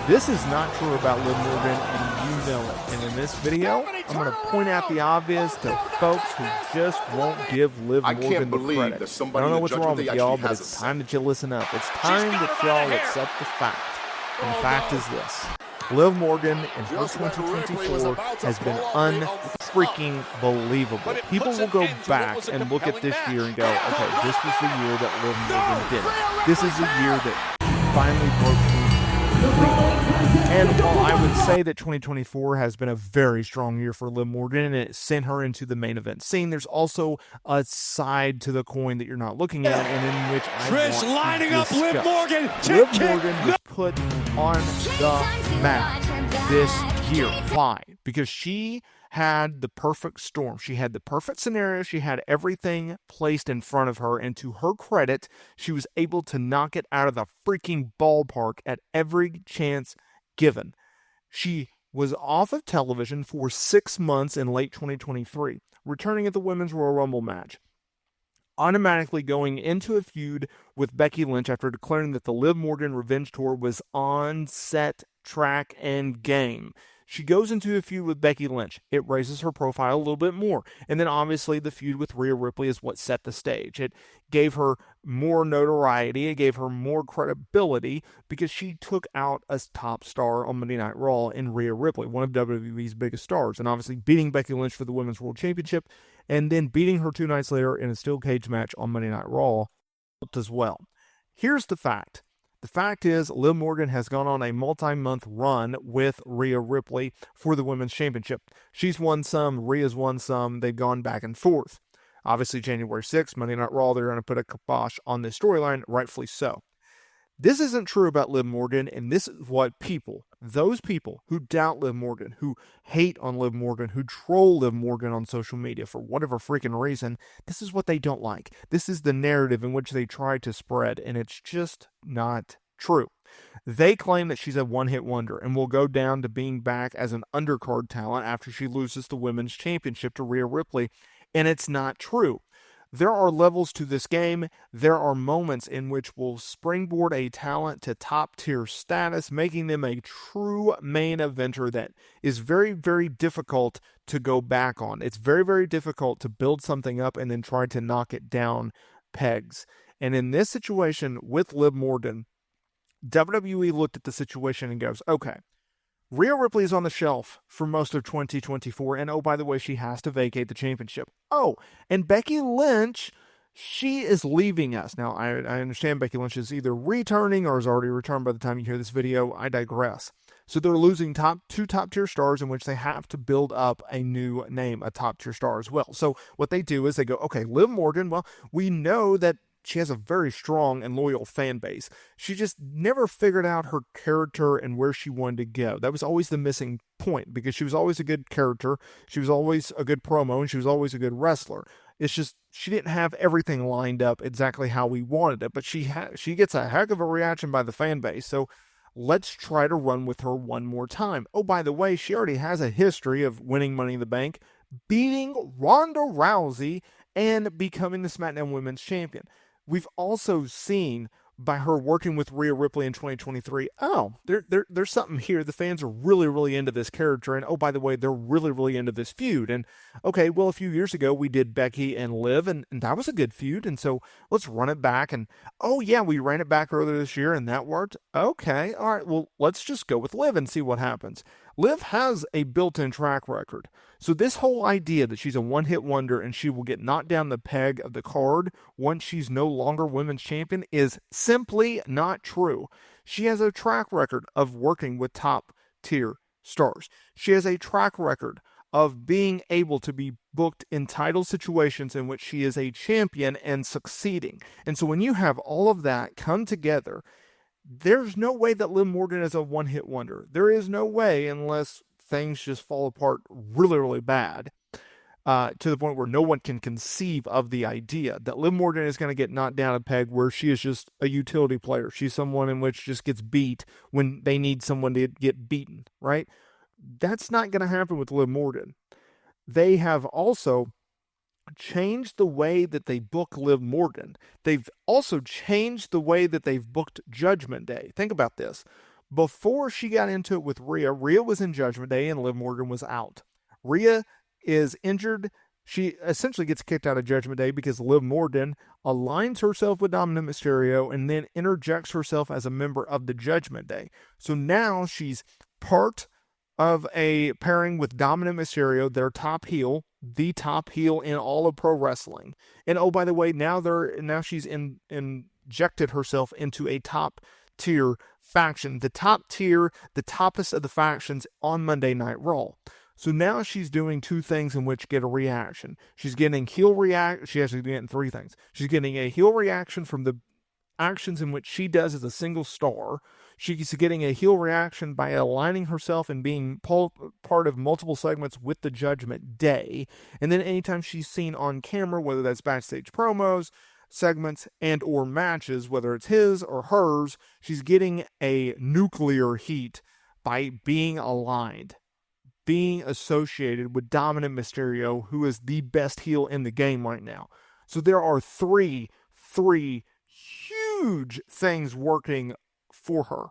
This is not true about Liv Morgan, and you know it. And in this video, I'm going to point out the obvious to folks who just won't give Liv Morgan the credit. I don't know what's wrong with y'all, but it's time that you listen up. It's time that y'all accept the fact. And the fact is this. Liv Morgan in her 2024 has been unfreaking believable. People will go back and look at this year and go, okay, this was the year that Liv Morgan did it. This is the year that finally broke through completely. And while I would say that 2024 has been a very strong year for Liv Morgan and it sent her into the main event scene, there's also a side to the coin that you're not looking at and in which I want lining to up discuss. Liv Morgan. Liv Morgan was put on the map this year. Why? Because she had the perfect storm. She had the perfect scenario. She had everything placed in front of her. And to her credit, she was able to knock it out of the freaking ballpark at every chance given. She was off of television for 6 months in late 2023, returning at the Women's Royal Rumble match, automatically going into a feud with Becky Lynch after declaring that the Liv Morgan Revenge Tour was on set, track, and game. She goes into a feud with Becky Lynch. It raises her profile a little bit more. And then obviously the feud with Rhea Ripley is what set the stage. It gave her more notoriety. It gave her more credibility because she took out a top star on Monday Night Raw in Rhea Ripley, one of WWE's biggest stars. And obviously beating Becky Lynch for the Women's World Championship and then beating her 2 nights later in a steel cage match on Monday Night Raw as well. Here's the fact. The fact is, Liv Morgan has gone on a multi-month run with Rhea Ripley for the Women's Championship. She's won some, Rhea's won some, they've gone back and forth. Obviously, January 6th, Monday Night Raw, they're going to put a kibosh on this storyline, rightfully so. This isn't true about Liv Morgan, and this is what those people who doubt Liv Morgan, who hate on Liv Morgan, who troll Liv Morgan on social media for whatever freaking reason, this is what they don't like. This is the narrative in which they try to spread, and it's just not true. They claim that she's a one-hit wonder and will go down to being back as an undercard talent after she loses the Women's Championship to Rhea Ripley, and it's not true. There are levels to this game. There are moments in which will springboard a talent to top-tier status, making them a true main eventer that is very, very difficult to go back on. It's very, very difficult to build something up and then try to knock it down pegs. And in this situation with Liv Morgan, WWE looked at the situation and goes, okay, Rhea Ripley is on the shelf for most of 2024, and oh, by the way, she has to vacate the championship. Oh, and Becky Lynch, she is leaving us. Now, I understand Becky Lynch is either returning or has already returned by the time you hear this video. I digress. So they're losing two top-tier stars in which they have to build up a new name, a top-tier star as well. So what they do is they go, okay, Liv Morgan, well, we know that she has a very strong and loyal fan base. She just never figured out her character and where she wanted to go. That was always the missing point because she was always a good character. She was always a good promo and she was always a good wrestler. It's just she didn't have everything lined up exactly how we wanted it, but she gets a heck of a reaction by the fan base. So let's try to run with her one more time. Oh, by the way, she already has a history of winning Money in the Bank, beating Ronda Rousey, and becoming the SmackDown Women's Champion. We've also seen by her working with Rhea Ripley in 2023, there's something here. The fans are really, really into this character. And oh, by the way, they're really, really into this feud. And okay, well, a few years ago, we did Becky and Liv, and that was a good feud. And so let's run it back. And oh, yeah, we ran it back earlier this year, and that worked. Okay, all right, well, let's just go with Liv and see what happens. Liv has a built-in track record. So this whole idea that she's a one-hit wonder and she will get knocked down the peg of the card once she's no longer women's champion is simply not true. She has a track record of working with top-tier stars. She has a track record of being able to be booked in title situations in which she is a champion and succeeding. And so when you have all of that come together, there's no way that Liv Morgan is a one-hit wonder. There is no way unless things just fall apart really, really bad to the point where no one can conceive of the idea that Liv Morgan is going to get knocked down a peg where she is just a utility player. She's someone in which just gets beat when they need someone to get beaten, right? That's not going to happen with Liv Morgan. They have also changed the way that they book Liv Morgan. They've also changed the way that they've booked Judgment Day. Think about this. Before she got into it with Rhea was in Judgment Day and Liv Morgan was out. Rhea is injured. She essentially gets kicked out of Judgment Day because Liv Morgan aligns herself with Dominic Mysterio and then interjects herself as a member of the Judgment Day. So now she's part of a pairing with Dominic Mysterio, their top heel, the top heel in all of pro wrestling. And oh, by the way, now she's injected herself into a top tier faction, the top tier, the toppest of the factions on Monday Night Raw. So now she's doing two things in which get a reaction. She's getting heel reaction. She actually getting three things. She's getting a heel reaction from the actions in which she does as a single star. She's getting a heel reaction by aligning herself and being part of multiple segments with the Judgment Day. And then anytime she's seen on camera, whether that's backstage promos, segments, and or matches, whether it's his or hers, she's getting a nuclear heat by being aligned, being associated with Dominic Mysterio, who is the best heel in the game right now. So there are three huge things working for her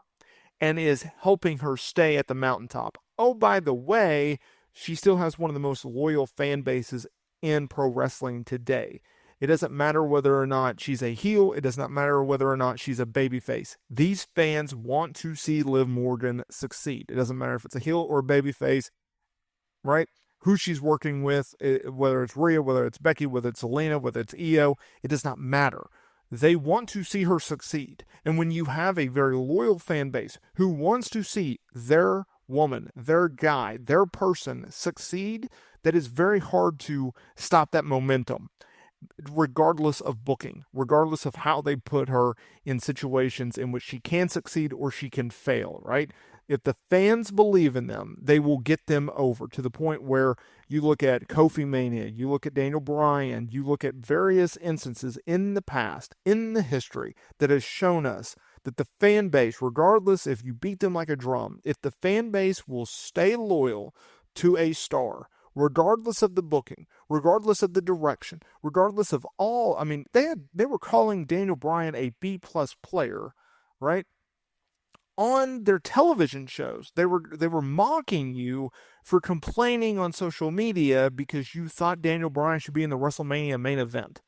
and is helping her stay at the mountaintop. Oh, by the way, she still has one of the most loyal fan bases in pro wrestling today. It doesn't matter whether or not she's a heel. It does not matter whether or not she's a babyface. These fans want to see Liv Morgan succeed. It doesn't matter if it's a heel or a babyface, right? Who she's working with, whether it's Rhea, whether it's Becky, whether it's Selena, whether it's Io, it does not matter. They want to see her succeed. And when you have a very loyal fan base who wants to see their woman, their guy, their person succeed, that is very hard to stop that momentum, regardless of booking, regardless of how they put her in situations in which she can succeed or she can fail, right? If the fans believe in them, they will get them over to the point where you look at Kofi Mania, you look at Daniel Bryan, you look at various instances in the past, in the history, that has shown us that the fan base, regardless if you beat them like a drum, if the fan base will stay loyal to a star, regardless of the booking, regardless of the direction, regardless of all, I mean, they were calling Daniel Bryan a B-plus player, right? On their television shows, they were mocking you for complaining on social media because you thought Daniel Bryan should be in the WrestleMania main event.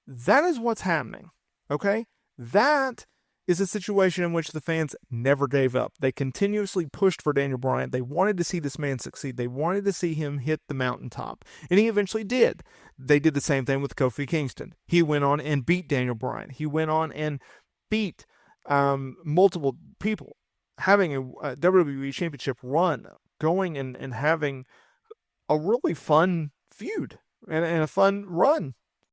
That is what's happening, okay? That is a situation in which the fans never gave up. They continuously pushed for Daniel Bryan. They wanted to see this man succeed. They wanted to see him hit the mountaintop, and he eventually did. They did the same thing with Kofi Kingston. He went on and beat Daniel Bryan. He went on and beat multiple people, having a WWE Championship run, going and having a really fun feud and a fun run